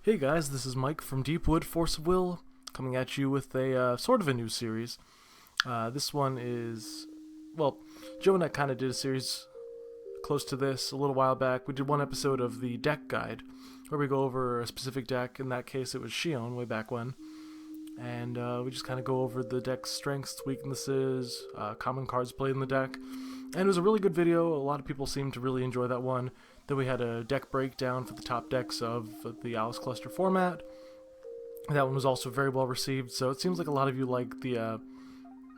Hey guys, this is Mike from Deepwood Force of Will, coming at you with a sort of a new series. This one is, well, Joe and I kind of did a series close to this a little while back. We did one episode of the deck guide, where we go over a specific deck. In that case, it was Shion way back when. And we just kind of go over the deck's strengths, weaknesses, common cards played in the deck. And it was a really good video. A lot of people seemed to really enjoy that one. Then we had a deck breakdown for the top decks of the Alice Cluster format. That one was also very well received, so it seems like a lot of you like the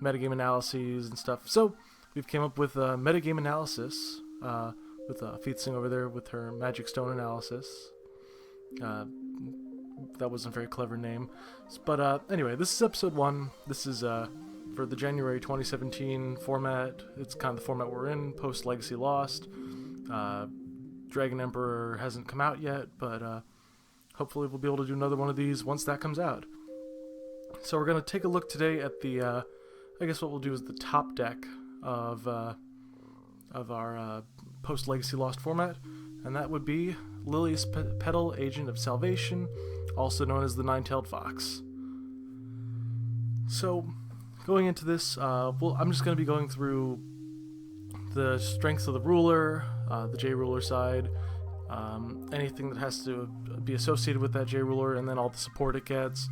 metagame analyses and stuff. So we've came up with a metagame analysis with Feetsing over there with her Magic Stone analysis. That wasn't a very clever name. But anyway, this is episode 1. This is for the January 2017 format. It's kind of the format we're in, post-Legacy Lost. Dragon Emperor hasn't come out yet, but hopefully we'll be able to do another one of these once that comes out. So we're going to take a look today at the, I guess what we'll do is the top deck of our post-Legacy Lost format, and that would be Lilias Petal, Agent of Salvation, also known as the Nine-Tailed Fox. So, going into this, I'm just going to be going through the strengths of the ruler, the J-ruler side, anything that has to be associated with that J-ruler, and then all the support it gets,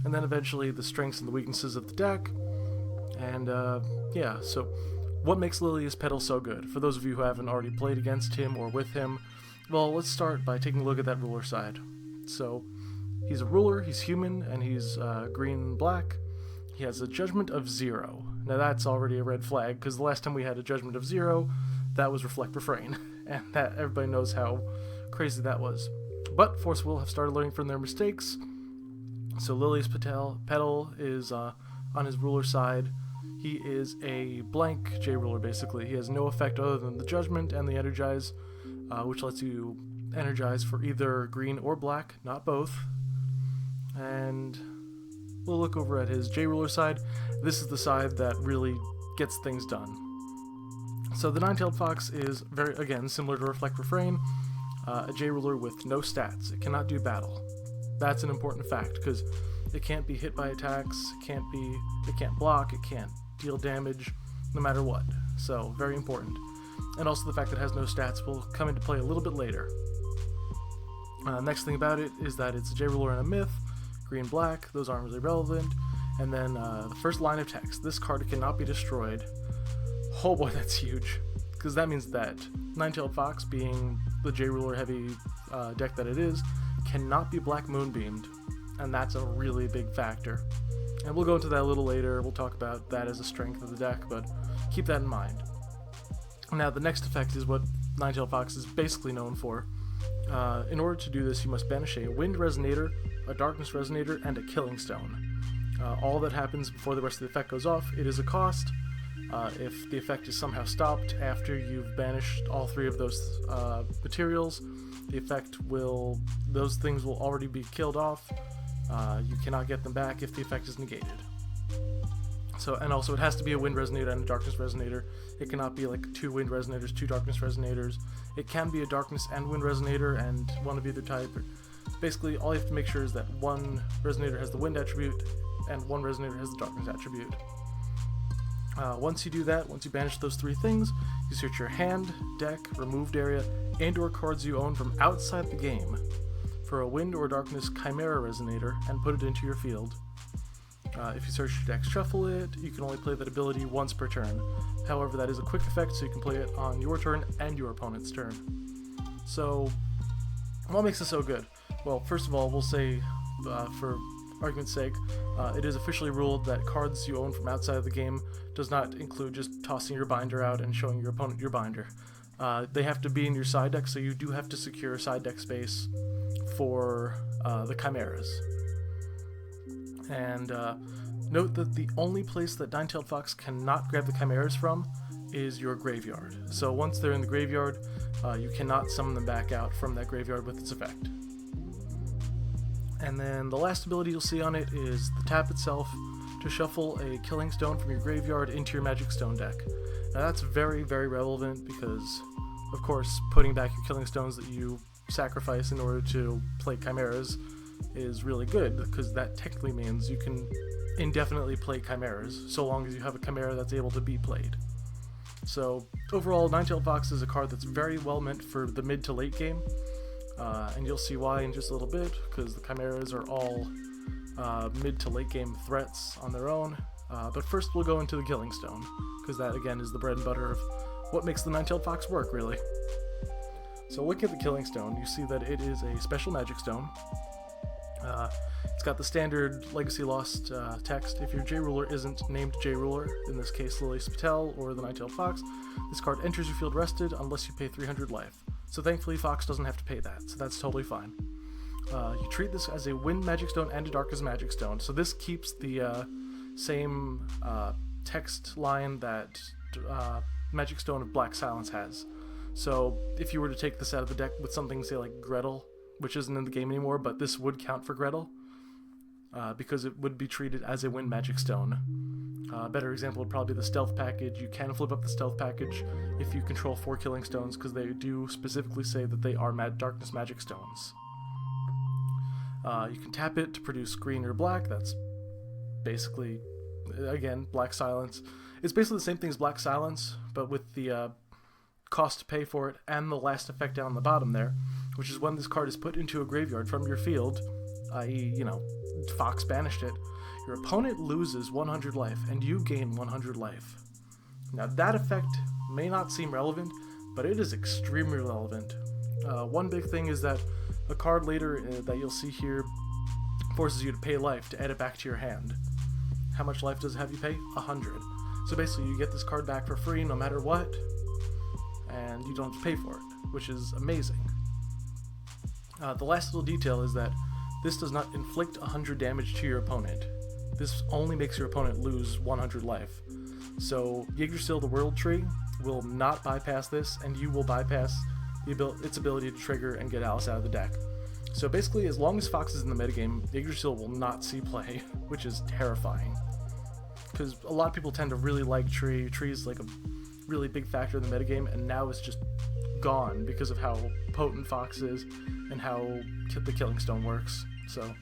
and then eventually the strengths and the weaknesses of the deck. And yeah, so what makes Lilias Petal so good? For those of you who haven't already played against him or with him, well, let's start by taking a look at that ruler side. So he's a ruler, he's human, and he's green-black. He has a Judgment of 0. Now that's already a red flag, because the last time we had a Judgment of 0, that was Reflect Refrain, and that everybody knows how crazy that was. But Force Will have started learning from their mistakes, so Lilias Petal is on his ruler side. He is a blank J-ruler, basically. He has no effect other than the Judgment and the Energize, which lets you energize for either green or black, not both. And we'll look over at his J-ruler side. This is the side that really gets things done. So the Nine-Tailed Fox is, very, again, similar to Reflect Refrain, a J-ruler with no stats. It cannot do battle. That's an important fact, because it can't be hit by attacks, it can't block, it can't deal damage, no matter what. So, very important. And also the fact that it has no stats will come into play a little bit later. Next thing about it is that it's a J-ruler and a myth, green-black, those aren't really relevant. And then the first line of text, this card cannot be destroyed. Oh boy, that's huge, because that means that Nine-Tailed Fox, being the J-ruler heavy deck that it is, cannot be Black Moonbeamed, and that's a really big factor. And we'll go into that a little later. We'll talk about that as a strength of the deck, but keep that in mind. Now, the next effect is what Nine-Tailed Fox is basically known for. In order to do this, you must banish a Wind Resonator, a Darkness Resonator, and a Killing Stone. All that happens before the rest of the effect goes off, it is a cost. If the effect is somehow stopped after you've banished all 3 of those materials, the effect those things will already be killed off. You cannot get them back if the effect is negated. So, and also it has to be a Wind Resonator and a Darkness Resonator. It cannot be like 2 Wind Resonators, 2 Darkness Resonators. It can be a Darkness and Wind Resonator and one of either type. Basically, all you have to make sure is that one Resonator has the Wind attribute and one Resonator has the Darkness attribute. Once you do that, once you banish those 3 things, you search your hand, deck, removed area, and or cards you own from outside the game for a Wind or Darkness Chimera Resonator and put it into your field. If you search your deck, shuffle it, you can only play that ability once per turn. However, that is a quick effect, so you can play it on your turn and your opponent's turn. So, what makes it so good? Well, first of all, we'll say, for argument's sake, it is officially ruled that cards you own from outside of the game does not include just tossing your binder out and showing your opponent your binder. They have to be in your side deck, so you do have to secure side deck space for the Chimeras. And note that the only place that Nine-Tailed Fox cannot grab the Chimeras from is your graveyard. So once they're in the graveyard, you cannot summon them back out from that graveyard with its effect. And then the last ability you'll see on it is the tap itself to shuffle a Killing Stone from your graveyard into your Magic Stone deck. Now that's very, very relevant because, of course, putting back your Killing Stones that you sacrifice in order to play Chimeras is really good, because that technically means you can indefinitely play Chimeras, so long as you have a Chimera that's able to be played. So overall, Nine-Tailed Fox is a card that's very well meant for the mid to late game, and you'll see why in just a little bit, because the Chimeras are all mid to late game threats on their own. But first we'll go into the Killing Stone, because that again is the bread and butter of what makes the Nine-Tailed Fox work, really. So looking at the Killing Stone, you see that it is a special magic stone. It's got the standard Legacy Lost text. If your J-Ruler isn't named J-Ruler, in this case Lilias Petal or the Nine-Tailed Fox, this card enters your field rested unless you pay 300 life. So thankfully Fox doesn't have to pay that, so that's totally fine. You treat this as a Wind Magic Stone and a Darkness Magic Stone, so this keeps the same text line that Magic Stone of Black Silence has. So if you were to take this out of the deck with something, say like Gretel, which isn't in the game anymore, but this would count for Gretel, because it would be treated as a Wind Magic Stone. A better example would probably be the Stealth package. You can flip up the Stealth package if you control 4 Killing Stones, because they do specifically say that they are Darkness Magic Stones. You can tap it to produce green or black. That's basically, again, Black Silence. It's basically the same thing as Black Silence, but with the cost to pay for it and the last effect down the bottom there, which is when this card is put into a graveyard from your field, i.e., Fox banished it, your opponent loses 100 life and you gain 100 life. Now that effect may not seem relevant, but it is extremely relevant. One big thing is that a card later that you'll see here forces you to pay life to add it back to your hand. How much life does it have you pay? 100. So basically you get this card back for free no matter what, and you don't have to pay for it, which is amazing. The last little detail is that this does not inflict 100 damage to your opponent. This only makes your opponent lose 100 life. So Yggdrasil, the World Tree, will not bypass this, and you will bypass its ability to trigger and get Alice out of the deck. So basically, as long as Fox is in the metagame, Yggdrasil will not see play, which is terrifying. Because a lot of people tend to really like Tree. Tree is like a really big factor in the metagame, and now it's just gone because of how potent Fox is and how the Killing Stone works. So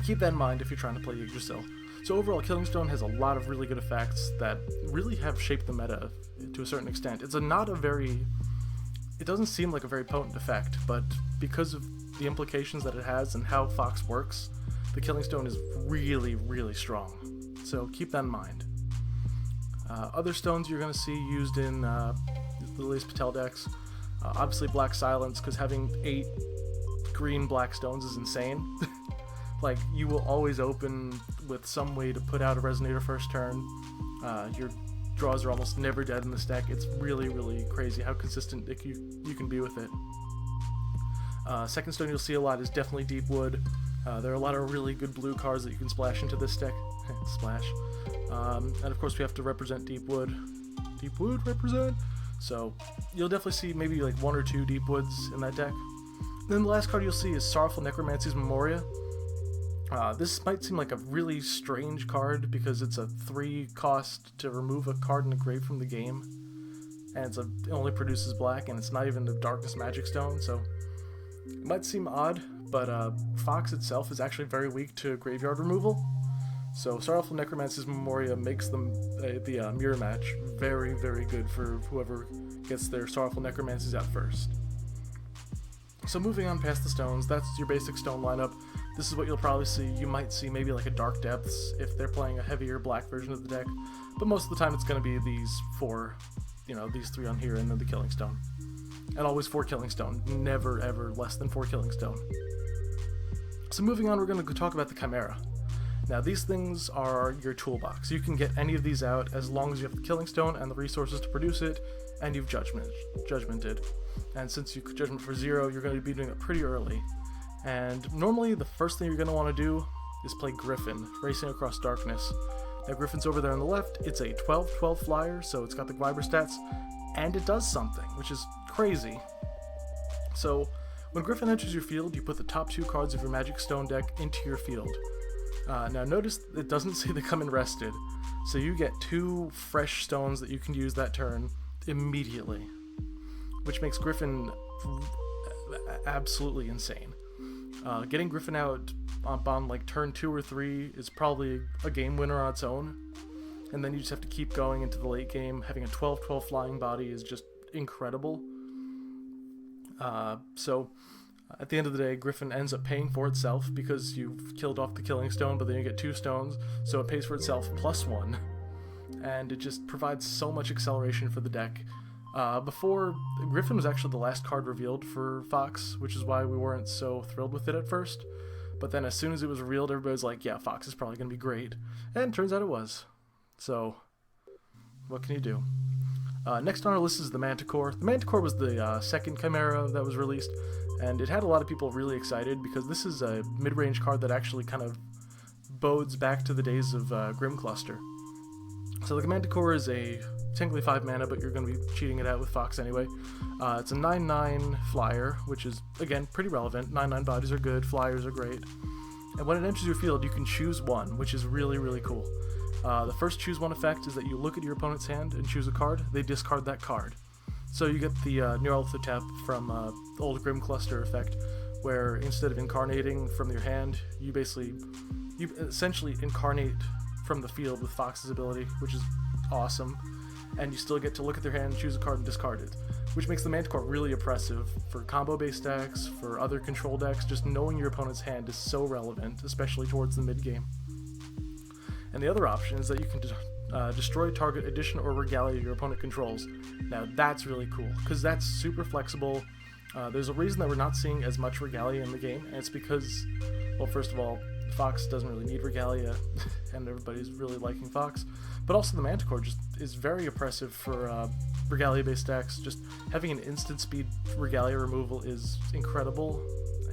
keep that in mind if you're trying to play Yggdrasil. So overall, Killing Stone has a lot of really good effects that really have shaped the meta to a certain extent. It doesn't seem like a very potent effect, but because of the implications that it has and how Fox works, the Killing Stone is really, really strong. So keep that in mind. Other stones you're going to see used in the Lilias Petal decks, obviously Black Silence, because having 8 green black stones is insane. Like, you will always open with some way to put out a Resonator first turn. Your draws are almost never dead in this deck. It's really, really crazy how consistent you can be with it. Second stone you'll see a lot is definitely Deepwood. There are a lot of really good blue cards that you can splash into this deck. Splash. And of course we have to represent Deepwood. Deepwood represent! So you'll definitely see maybe like 1 or 2 Deepwoods in that deck. Then the last card you'll see is Sorrowful Necromancy's Memoria. This might seem like a really strange card because it's a 3 cost to remove a card in the grave from the game, and it only produces black, and it's not even a Darkness Magic Stone, so it might seem odd, but Fox itself is actually very weak to graveyard removal. So Sorrowful Necromancy's Memoria makes the mirror match very, very good for whoever gets their Sorrowful Necromancies out first. So moving on past the stones, that's your basic stone lineup. This is what you'll probably see. You might see maybe like a Dark Depths if they're playing a heavier black version of the deck, but most of the time it's going to be these 4, these 3 on here, and then the Killing Stone. And always 4 Killing Stone, never ever less than 4 Killing Stone. So moving on, we're going to talk about the Chimera. Now these things are your toolbox. You can get any of these out as long as you have the Killing Stone and the resources to produce it, and you've judgmented. And since you judgment for 0, you're going to be doing it pretty early. And normally the first thing you're going to want to do is play Griffin, Racing Across Darkness. Now Griffin's over there on the left. It's a 12/12 flyer, so it's got the Gliber stats, and it does something, which is crazy. So when Griffin enters your field, you put the top 2 cards of your Magic Stone deck into your field. Now notice it doesn't say they come in rested, so you get 2 fresh stones that you can use that turn immediately, which makes Griffin absolutely insane. Getting Griffin out on like turn 2 or 3 is probably a game winner on its own, and then you just have to keep going into the late game. Having a 12/12 flying body is just incredible. So at the end of the day, Griffin ends up paying for itself because you've killed off the Killing Stone, but then you get 2 stones, so it pays for itself +1, and it just provides so much acceleration for the deck. Before, Griffin was actually the last card revealed for Fox, which is why we weren't so thrilled with it at first. But then as soon as it was revealed, everybody was like, yeah, Fox is probably going to be great. And turns out it was. So, what can you do? Next on our list is the Manticore. The Manticore was the second Chimera that was released, and it had a lot of people really excited because this is a mid-range card that actually kind of bodes back to the days of Grim Cluster. So the Manticore is a technically 5 mana, but you're going to be cheating it out with Fox anyway. It's a 9/9 flyer, which is, again, pretty relevant. 9/9 bodies are good, flyers are great. And when it enters your field, you can choose one, which is really, really cool. The first choose one effect is that you look at your opponent's hand and choose a card. They discard that card. So you get the Neuralithotep from old Grim Cluster effect, where instead of incarnating from your hand, you essentially incarnate from the field with Fox's ability, which is awesome. And you still get to look at their hand, choose a card, and discard it, which makes the Manticore really oppressive for combo-based decks, for other control decks. Just knowing your opponent's hand is so relevant, especially towards the mid-game. And the other option is that you can destroy target addition or regalia your opponent controls. Now that's really cool, because that's super flexible. There's a reason that we're not seeing as much regalia in the game, and it's because, well, first of all, Fox doesn't really need regalia, and everybody's really liking Fox. But also the Manticore just is very oppressive for regalia-based decks. Just having an instant speed regalia removal is incredible,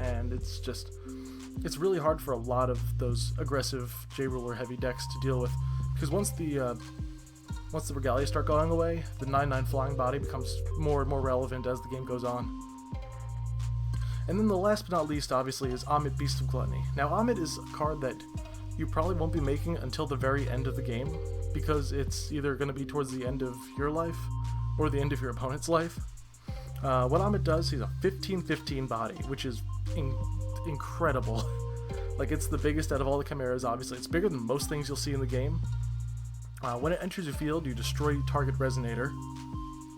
and it's really hard for a lot of those aggressive J-Ruler heavy decks to deal with, because once the regalia start going away, the 9/9 flying body becomes more and more relevant as the game goes on. And then the last but not least, obviously, is Amit, Beast of Gluttony. Now, Amit is a card that you probably won't be making until the very end of the game, because it's either going to be towards the end of your life or the end of your opponent's life. What Amit does, he's a 15/15 body, which is incredible. Like, it's the biggest out of all the Chimeras, obviously. It's bigger than most things you'll see in the game. When it enters your field, you destroy target Resonator.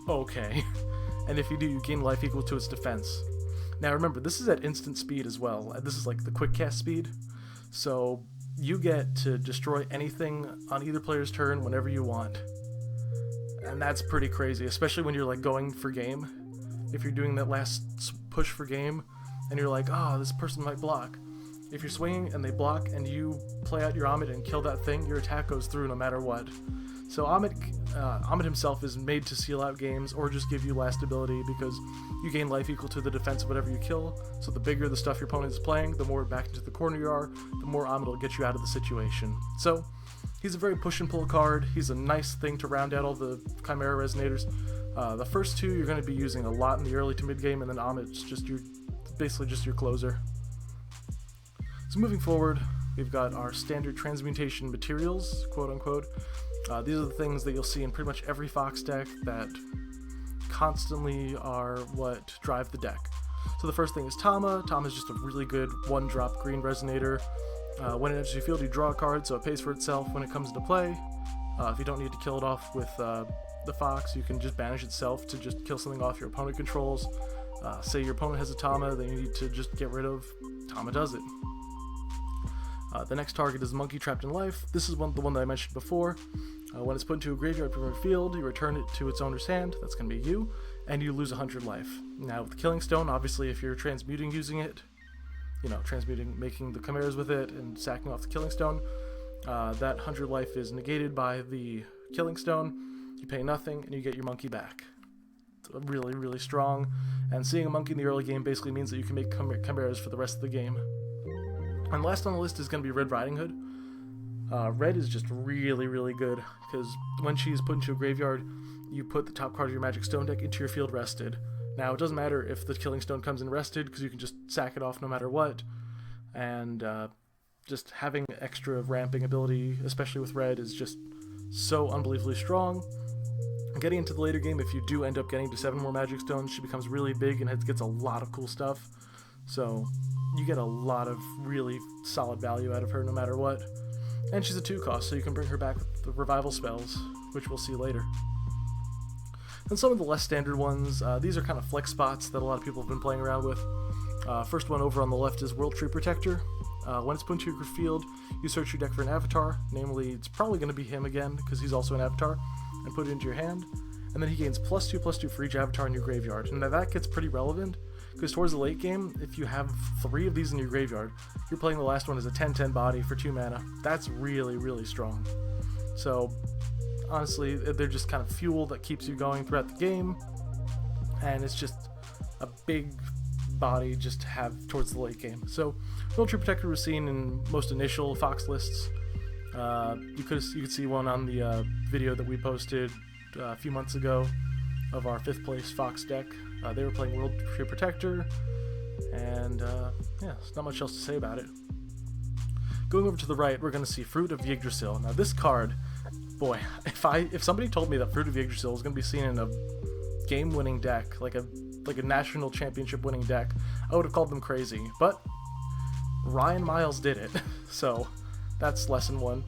Okay. And if you do, you gain life equal to its defense. Now remember, this is at instant speed as well. This is like the quick cast speed. So you get to destroy anything on either player's turn whenever you want. And that's pretty crazy, especially when you're like going for game. If you're doing that last push for game, and you're like, this person might block. If you're swinging and they block and you play out your Amit and kill that thing, your attack goes through no matter what. So Amit himself is made to seal out games or just give you last ability, because you gain life equal to the defense of whatever you kill. So the bigger the stuff your opponent is playing, the more back into the corner you are, the more Amit will get you out of the situation. So he's a very push and pull card. He's a nice thing to round out all the Chimera Resonators. The first two you're going to be using a lot in the early to mid game, and then Amit's basically just your closer. So moving forward, we've got our standard transmutation materials, quote unquote. These are the things that you'll see in pretty much every Fox deck that constantly are what drive the deck. So the first thing is Tama. Tama is just a really good 1-drop green Resonator. When it enters your field, you draw a card, so it pays for itself when it comes into play. If you don't need to kill it off with the Fox, you can just banish itself to just kill something off your opponent controls. Say your opponent has a Tama that you need to just get rid of, Tama does it. The next target is Monkey Trapped in Life. This is the one that I mentioned before. When it's put into a graveyard from your field, you return it to its owner's hand, that's going to be you, and you lose 100 life. Now with the Killing Stone, obviously if you're transmuting using it, making the chimeras with it and sacking off the Killing Stone, that 100 life is negated by the Killing Stone. You pay nothing and you get your monkey back. It's really, really strong, and seeing a monkey in the early game basically means that you can make chimeras for the rest of the game. And last on the list is going to be Red Riding Hood. Red is just really, really good, because when she's put into a graveyard, you put the top card of your Magic Stone deck into your field rested. Now, it doesn't matter if the Killing Stone comes in rested, because you can just sack it off no matter what. And just having extra ramping ability, especially with Red, is just so unbelievably strong. Getting into the later game, if you do end up getting to 7 more magic stones, she becomes really big and gets a lot of cool stuff. So you get a lot of really solid value out of her no matter what. And she's a 2 cost, so you can bring her back with the revival spells, which we'll see later. And some of the less standard ones, these are kind of flex spots that a lot of people have been playing around with. First one over on the left is World Tree Protector. When it's put into your field, you search your deck for an avatar, namely it's probably going to be him again, because he's also an avatar, and put it into your hand, and then he gains +2/+2 for each avatar in your graveyard. And now that gets pretty relevant, because towards the late game, if you have 3 of these in your graveyard, you're playing the last one as a 10/10 body for 2 mana. That's really, really strong. So, honestly, they're just kind of fuel that keeps you going throughout the game, and it's just a big body just to have towards the late game. So, World Tree Protector was seen in most initial Fox lists. You could see one on the video that we posted a few months ago of our 5th place Fox deck. They were playing World Tree Protector, and yeah, there's not much else to say about it. Going over to the right, we're going to see Fruit of Yggdrasil. Now this card, boy, if somebody told me that Fruit of Yggdrasil was going to be seen in a game-winning deck, like a national championship winning deck, I would have called them crazy. But Ryan Miles did it, so that's lesson 1.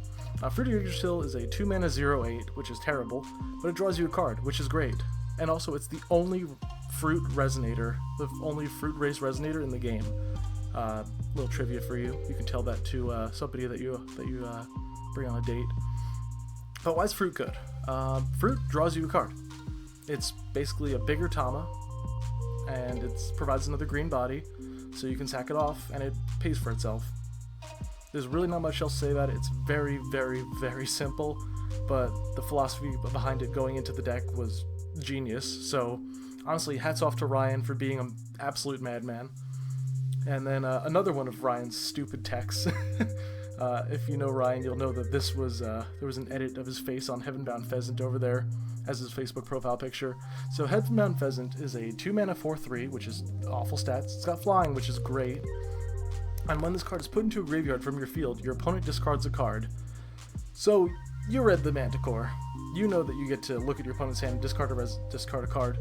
Fruit of Yggdrasil is a 2 mana 0/8, which is terrible, but it draws you a card, which is great. And also, it's the only fruit resonator, the only fruit race resonator in the game. Little trivia for you. You can tell that to somebody that you bring on a date. But why is Fruit good? Fruit draws you a card. It's basically a bigger Tama, and it provides another green body, so you can sack it off, and it pays for itself. There's really not much else to say about it. It's very, very, very simple, but the philosophy behind it going into the deck was genius. So, honestly, hats off to Ryan for being an absolute madman. And then another one of Ryan's stupid techs. If you know Ryan, you'll know that this was there was an edit of his face on Heavenbound Pheasant over there as his Facebook profile picture. So Heavenbound Pheasant is a 2 mana 4/3, which is awful stats. It's got flying, which is great. And when this card is put into a graveyard from your field, your opponent discards a card. So you read the Manticore. You know that you get to look at your opponent's hand and discard a card.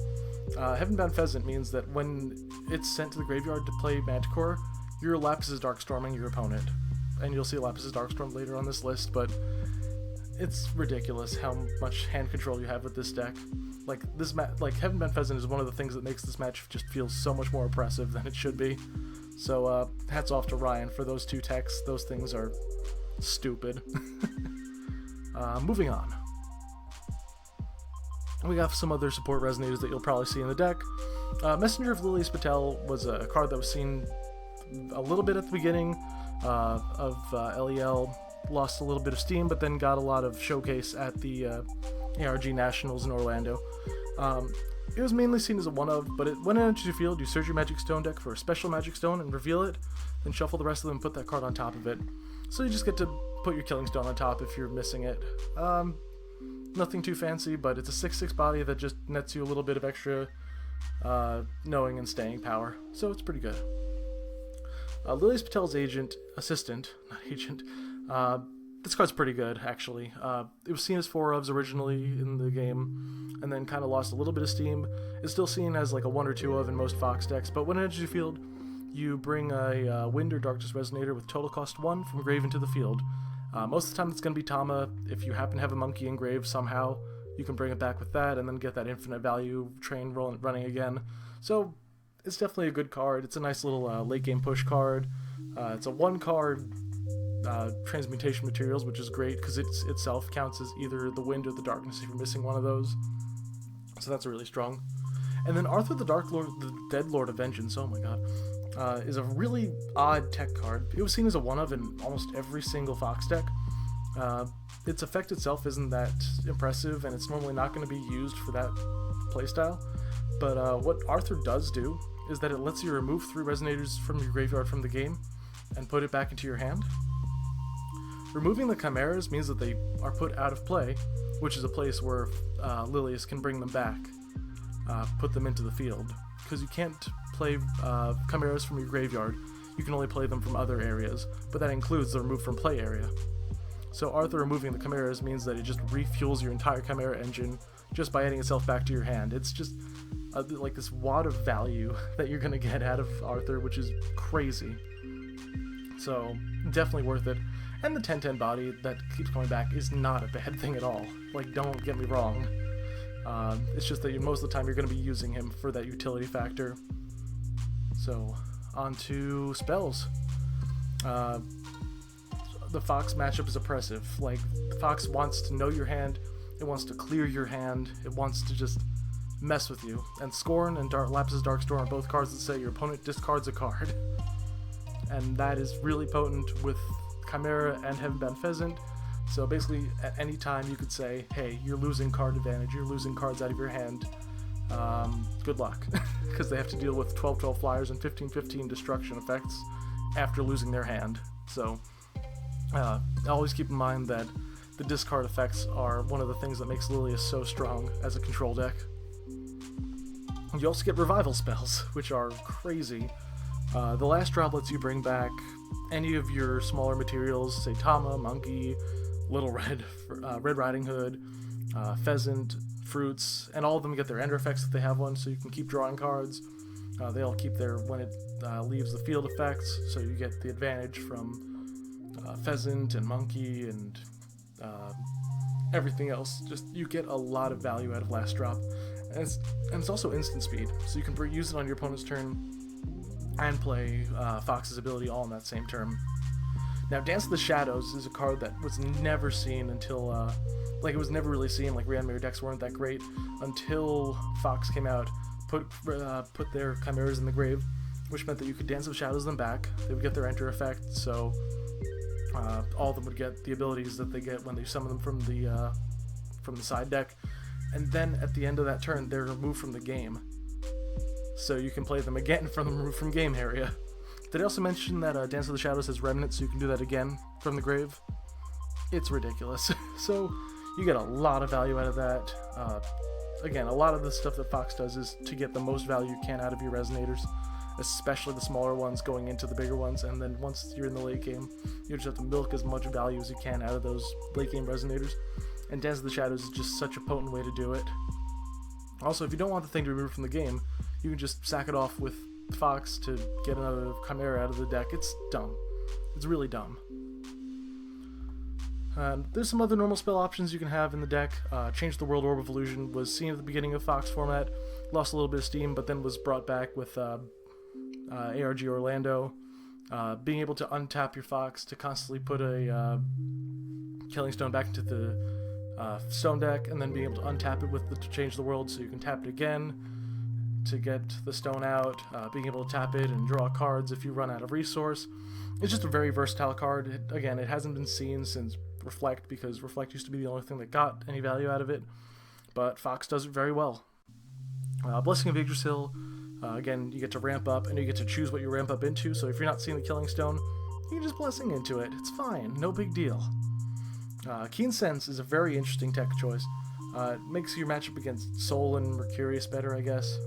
Heavenbound Pheasant means that when it's sent to the graveyard to play Manticore, your Lapis is Darkstorming your opponent. And you'll see Lapis is Darkstorm later on this list, but it's ridiculous how much hand control you have with this deck. Like Heavenbound Pheasant is one of the things that makes this match just feel so much more oppressive than it should be. So hats off to Ryan for those 2 techs. Those things are stupid. Moving on. We got some other support resonators that you'll probably see in the deck. Messenger of Lilias Petal was a card that was seen a little bit at the beginning of LEL. Lost a little bit of steam, but then got a lot of showcase at the ARG Nationals in Orlando. It was mainly seen as a 1-of, but when it enters your field, you search your Magic Stone deck for a special Magic Stone and reveal it, then shuffle the rest of them and put that card on top of it. So you just get to put your Killing Stone on top if you're missing it. Nothing too fancy, but it's a 6/6 body that just nets you a little bit of extra knowing and staying power, so it's pretty good. Lilias Patel's assistant, this card's pretty good, actually. It was seen as 4-ofs originally in the game, and then kind of lost a little bit of steam. It's still seen as like a 1 or 2-of in most Fox decks, but when it enters your field, you bring a Wind or Darkness Resonator with total cost 1 from grave into the field. Most of the time it's going to be Tama. If you happen to have a monkey in grave somehow, you can bring it back with that, and then get that infinite value train running again. So, it's definitely a good card. It's a nice little late game push card. It's a 1-card transmutation materials, which is great because it itself counts as either the Wind or the Darkness if you're missing one of those. So that's really strong. And then Arthur the Dead Lord of Vengeance, oh my god, is a really odd tech card. It was seen as a 1-of in almost every single Fox deck. Its effect itself isn't that impressive, and it's normally not going to be used for that playstyle. But what Arthur does do is that it lets you remove 3 Resonators from your graveyard from the game and put it back into your hand. Removing the Chimeras means that they are put out of play, which is a place where Lilias can bring them back, put them into the field. Because you can't play Chimeras from your graveyard, you can only play them from other areas, but that includes the remove from play area. So Arthur removing the Chimeras means that it just refuels your entire Chimera engine. just by adding itself back to your hand. It's just like this wad of value that you're going to get out of Arthur, which is crazy. So definitely worth it. And the 10/10 body that keeps coming back is not a bad thing at all. Like, don't get me wrong. It's just that most of the time you're going to be using him for that utility factor. So, on to spells. The Fox matchup is oppressive. Like, the Fox wants to know your hand, it wants to clear your hand, it wants to just mess with you. And Scorn and Lapis' Darkstorm are both cards that say your opponent discards a card. And that is really potent with Chimera and Heavenbound Pheasant. So basically, at any time you could say, hey, you're losing card advantage, you're losing cards out of your hand. Good luck. Because they have to deal with 12/12 flyers and 15/15 destruction effects after losing their hand. So, always keep in mind that the discard effects are one of the things that makes Lilias so strong as a control deck. You also get revival spells, which are crazy. The last drop lets you bring back any of your smaller materials, say Tama, Monkey, Little Red, Red Riding Hood, Pheasant, Fruits, and all of them get their ender effects if they have one, so you can keep drawing cards. They all keep their when it leaves the field effects, so you get the advantage from Pheasant and Monkey and everything else. Just you get a lot of value out of last drop, and it's also instant speed, so you can use it on your opponent's turn and play Fox's ability all in that same turn. Now, Dance of the Shadows is a card that was never seen until it was never really seen. Like, Reanimator decks weren't that great until Fox came out, put their Chimeras in the grave, which meant that you could Dance of Shadows them back. They would get their enter effect, so all of them would get the abilities that they get when they summon them from the side deck, and then at the end of that turn, they're removed from the game. So you can play them again from the removed from game area. Did I also mention that Dance of the Shadows has Remnant, so you can do that again from the grave? It's ridiculous. So you get a lot of value out of that. Again, a lot of the stuff that Fox does is to get the most value you can out of your Resonators, especially the smaller ones going into the bigger ones, and then once you're in the late game, you just have to milk as much value as you can out of those late game Resonators. And Dance of the Shadows is just such a potent way to do it. Also, if you don't want the thing to be removed from the game, you can just sack it off with Fox to get another Chimera out of the deck. It's dumb. It's really dumb. There's some other normal spell options you can have in the deck. Change the World Orb of Illusion was seen at the beginning of Fox format, lost a little bit of steam, but then was brought back with ARG Orlando. Being able to untap your Fox to constantly put a Killing Stone back into the stone deck, and then being able to untap it with to change the world, so you can tap it again to get the stone out, being able to tap it and draw cards if you run out of resource. It's just a very versatile card. It hasn't been seen since Reflect, because Reflect used to be the only thing that got any value out of it, but Fox does it very well. Blessing of Yggdrasil, again, you get to ramp up, and you get to choose what you ramp up into, so if you're not seeing the Killing Stone, you can just Blessing into it. It's fine, no big deal. Keen Sense is a very interesting tech choice. It makes your matchup against Soul and Mercurius better, I guess.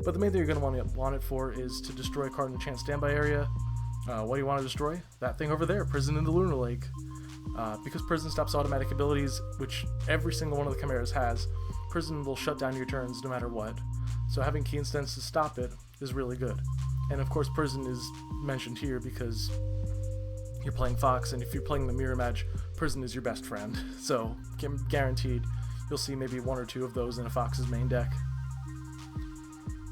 But the main thing you're going to want it for is to destroy a card in the chance standby area. What do you want to destroy? That thing over there, Prison in the Lunar Lake. Because Prison stops automatic abilities, which every single one of the Chimeras has, Prison will shut down your turns no matter what. So having Keen Sense to stop it is really good. And of course, Prison is mentioned here because you're playing Fox, and if you're playing the mirror match, Prison is your best friend. So guaranteed you'll see maybe one or two of those in a Fox's main deck.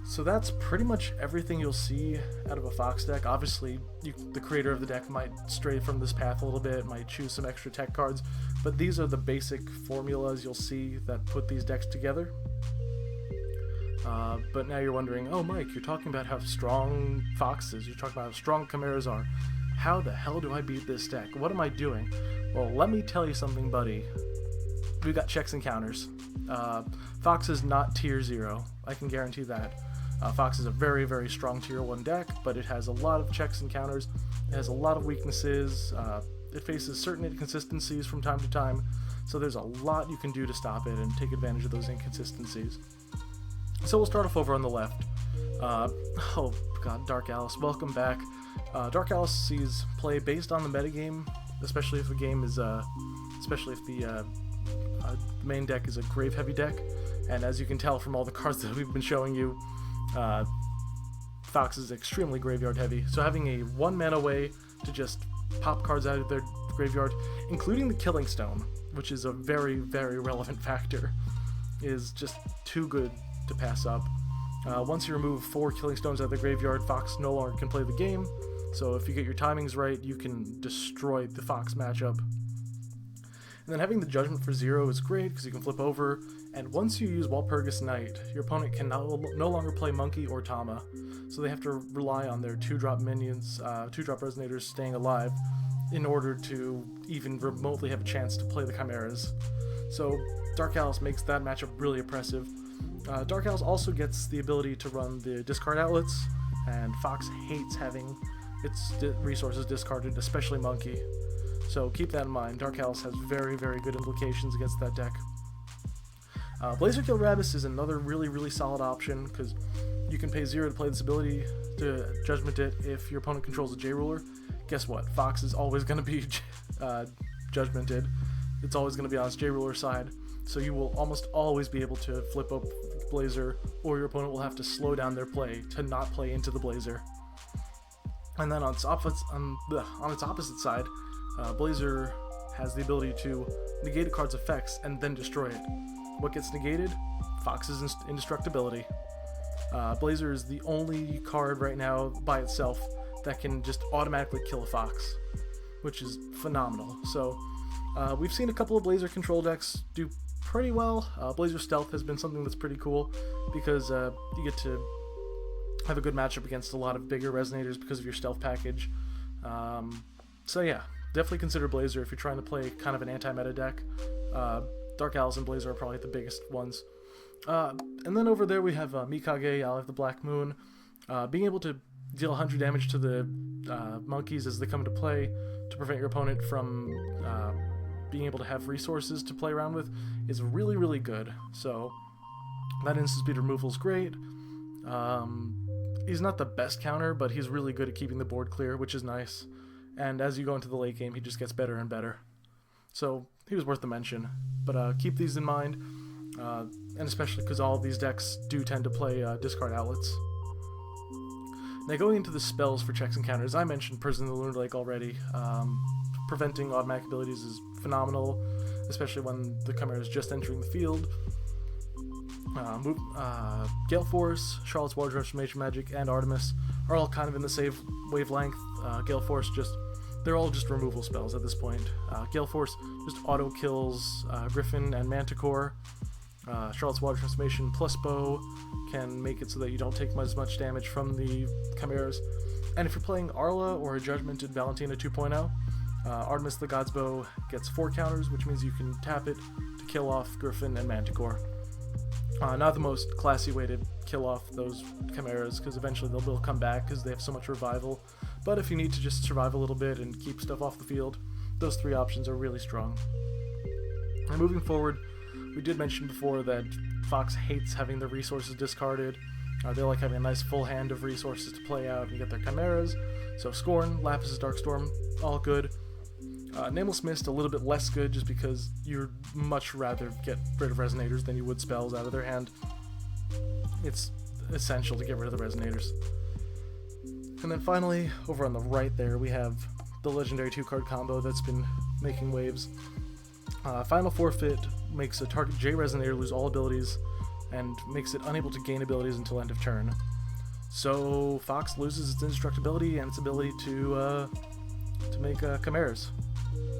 So that's pretty much everything you'll see out of a Fox deck. Obviously, the creator of the deck might stray from this path a little bit, might choose some extra tech cards, but these are the basic formulas you'll see that put these decks together. But now you're wondering, oh Mike, you're talking about how strong Fox is, you're talking about how strong Chimeras are. How the hell do I beat this deck? What am I doing? Well, let me tell you something, buddy. We've got checks and counters. Fox is not tier 0, I can guarantee that. Fox is a very, very strong tier 1 deck, but it has a lot of checks and counters, it has a lot of weaknesses, it faces certain inconsistencies from time to time, so there's a lot you can do to stop it and take advantage of those inconsistencies. So we'll start off over on the left. Oh god, Dark Alice, welcome back. Dark Alice sees play based on the metagame, especially if the game is, especially if the main deck is a grave heavy deck, And as you can tell from all the cards that we've been showing you, Fox is extremely graveyard heavy. So having a 1-mana way to just pop cards out of their graveyard, including the Killing Stone, which is a very, very relevant factor, is just too good to pass up. Once you remove 4 Killing Stones out of the graveyard, Fox no longer can play the game. So if you get your timings right, you can destroy the Fox matchup. And then having the Judgment for 0 is great because you can flip over, and once you use Walpurgis Knight, your opponent can no longer play Monkey or Tama, so they have to rely on their 2-drop minions, 2-drop Resonators staying alive in order to even remotely have a chance to play the Chimeras. So Dark Alice makes that matchup really oppressive. Dark Alice also gets the ability to run the discard outlets, and Fox hates having its resources discarded, especially Monkey. So keep that in mind. Dark Alice has very, very good implications against that deck. Blazer Kill Rabis is another really, really solid option because you can pay 0 to play this ability to Judgment it if your opponent controls a J-Ruler. Guess what? Fox is always going to be Judgmented. It's always going to be on its J-Ruler side, so you will almost always be able to flip up Blazer, or your opponent will have to slow down their play to not play into the Blazer. And then on its opposite side, Blazer has the ability to negate a card's effects and then destroy it. What gets negated? Fox's indestructibility. Blazer is the only card right now by itself that can just automatically kill a Fox, which is phenomenal. So we've seen a couple of Blazer control decks do pretty well. Blazer Stealth has been something that's pretty cool because you get to have a good matchup against a lot of bigger Resonators because of your Stealth package. So yeah, definitely consider Blazer if you're trying to play kind of an anti-meta deck. Dark Alice and Blazer are probably the biggest ones. And then over there we have Mikage, Ally of the Black Moon. Being able to deal 100 damage to the monkeys as they come into play to prevent your opponent from being able to have resources to play around with is really, really good. So that instant speed removal is great. He's not the best counter, but he's really good at keeping the board clear, which is nice. And as you go into the late game, he just gets better and better. So he was worth the mention. But keep these in mind, and especially because all of these decks do tend to play discard outlets. Now going into the spells for checks and counters, I mentioned Prison of the Lunar Lake already. Preventing automatic abilities is phenomenal, especially when the Chimera is just entering the field. Gale Force, Charlotte's Water Transformation Magic, and Artemis are all kind of in the same wavelength. Gale Force they're all just removal spells at this point. Gale Force just auto kills Griffin and Manticore. Charlotte's Water Transformation plus Bow can make it so that you don't take as much damage from the Chimeras. And if you're playing Arla or a Judgmented Valentina 2.0, Artemis the God's Bow gets 4 counters, which means you can tap it to kill off Griffin and Manticore. Not the most classy way to kill off those Chimeras, because eventually they'll come back because they have so much revival. But if you need to just survive a little bit and keep stuff off the field, those 3 options are really strong. And moving forward, we did mention before that Fox hates having their resources discarded. They like having a nice full hand of resources to play out and get their Chimeras. So Scorn, Lapis' Darkstorm, all good. Nameless Mist, a little bit less good just because you'd much rather get rid of Resonators than you would spells out of their hand. It's essential to get rid of the Resonators. And then finally, over on the right there, we have the legendary 2-card combo that's been making waves. Final Forfeit makes a target J Resonator lose all abilities and makes it unable to gain abilities until end of turn. So Fox loses its indestructibility and its ability to make Chimeras.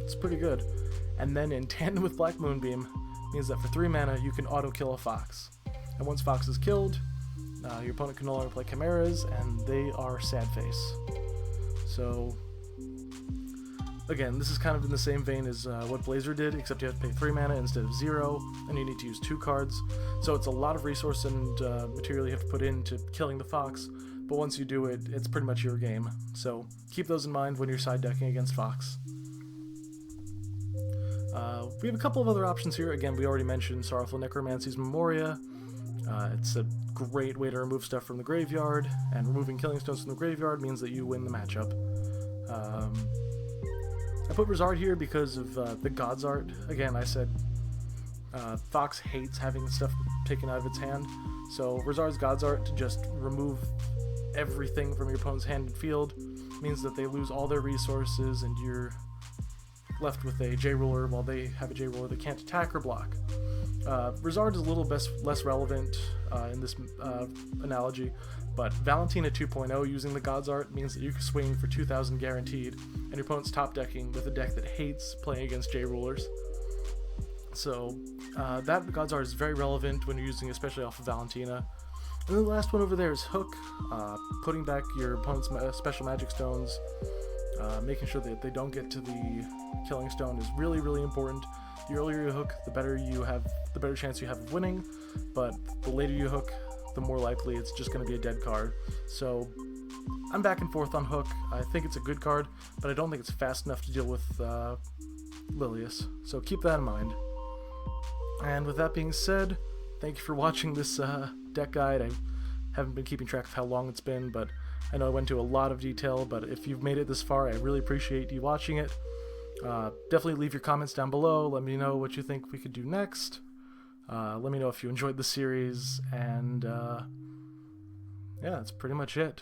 It's pretty good. And then in tandem with Black Moonbeam means that for 3 mana you can auto kill a Fox. And once Fox is killed, your opponent can no longer play Chimeras, and they are sad face. So again, this is kind of in the same vein as what Blazer did, except you have to pay 3 mana instead of 0, and you need to use 2 cards. So it's a lot of resource and material you have to put into killing the Fox, but once you do it, it's pretty much your game. So keep those in mind when you're side decking against Fox. We have a couple of other options here. Again, we already mentioned Sorrowful Necromancy's Memoria. It's a great way to remove stuff from the graveyard, and removing Killing Stones from the graveyard means that you win the matchup. I put Rizard here because of the God's Art. Again, I said Fox hates having stuff taken out of its hand. So Rizard's God's Art to just remove everything from your opponent's hand and field means that they lose all their resources and you're left with a J-Ruler while they have a J-Ruler that can't attack or block. Rizard is a little less relevant in this analogy, but Valentina 2.0 using the God's Art means that you can swing for 2,000 guaranteed, and your opponent's top decking with a deck that hates playing against J-Rulers. So that God's Art is very relevant when you're using, especially off of Valentina. And then the last one over there is Hook, putting back your opponent's special magic stones, making sure that they don't get to the killing stone is really, really important. The earlier you hook, the better chance you have of winning, but the later you hook, the more likely it's just going to be a dead card. So I'm back and forth on Hook. I think it's a good card, but I don't think it's fast enough to deal with Lilias. So keep that in mind. And with that being said, thank you for watching this deck guide. I haven't been keeping track of how long it's been, but I know I went into a lot of detail, but if you've made it this far, I really appreciate you watching it. Definitely leave your comments down below. Let me know what you think we could do next. Let me know if you enjoyed the series, and yeah, that's pretty much it.